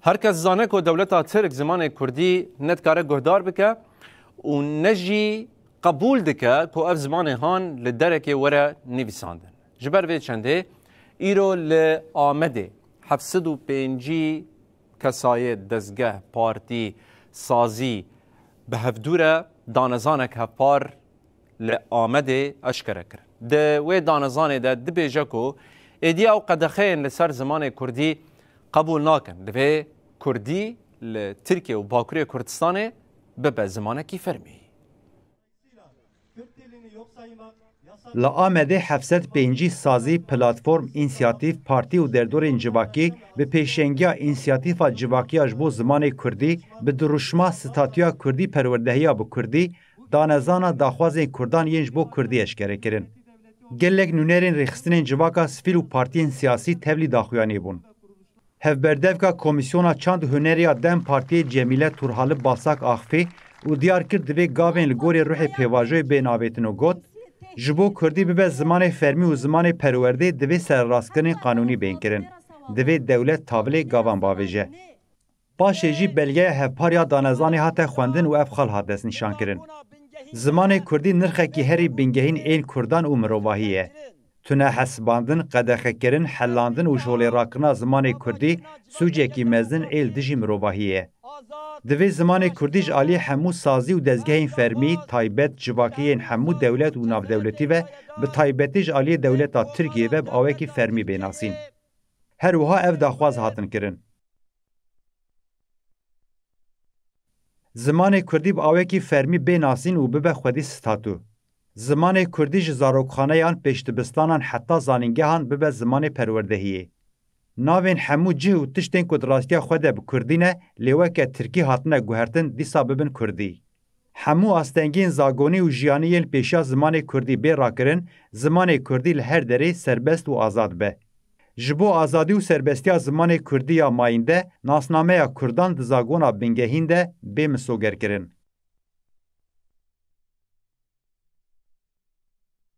هرکس زانه که دولت ترک زمان کردی ندکاره گهدار بکه و نجی قبول دکه که اف زمان هان لدرک وره نویساندن. جبر وی چنده ایرو لآمده 705 کسای دزگه پارتی سازی به هفدوره دانزانک هفپار لآمده اشکره کرد. ده وی دانزانه ده دبیجه که ایدیا و قدخین لسر زمان کردی قبول ناکن. لوی کردی لترکیه و باکوری کردستان به زمانه کی فرمی. لآمده 705 سازی پلاتفورم اینسیاتیف پارتی و دردور جواکی به پیشنگیا اینسیاتیفا جواکی اجبو زمان کردی به دروشما ستاتیا کردی پروردهیا به کردی دانزانا داخوازین کردان ینج بو کردی اشکره کرن. گلک نونرین رخستین جواکا سفیل و پارتین سیاسی تبلی داخویانی بون. هفبردevka komisyona çand hüneriya dem partiye Cemile Turhalı Basak Axfi û diyar kir divê gavên li gorî ruhê pêvajoyê bê navetin û got ji bo Kurdî bibe zimanê fermî û zimanê perwerdê divê serrastkirinê qanûnî bên kirin. Divê dewlet tavlê gavan bavêje. Paşê jî belgeya hevpariya danezanê hate xwendin û ev xal hat destnîşan kirin. Zimanê Kurdî nirxekî herî bingehîn ên Kurdan û mirovahî ye. Tune hesbandin, qedexekirin, hellandin û jolêrakirina zimanê Kurdî sûcekî mezin êl dijî mirovahî ye. Divê zimanê Kurdî ji aliyê hemû sazî û dezgehên fermî, taybet, civakiyên hemû dewlet û navdewletî ve bi taybetî ji aliyê dewleta Tirkiyê ve bi awekî fermî bênasîn. Her wiha ev daxwaz hatin kirin. Zimanê Kurdî bi awekî fermî bênasîn û bibe xwedî statû. Zimanê Kurdî ji zarokxaneyan pêşdibistanan heta zanîngehan bibe zimanê perwerdehiyê. Navên hemû cih û tiştên ku di rastiya xwe de bi Kurdî ne lê weke Tirkî hatine guhertin dîsa bibin Kurdî. Hemû astengiyên zagonî û jiyanî yên pêşiya zimanê Kurdî bê rakirin, zimanê Kurdî li her derê serbest û azad be. Ji bo azadî û serbestiya zimanê Kurdî ya mayîn de, nasnameya Kurdan di zagona bingehîn de bê misogerkirin.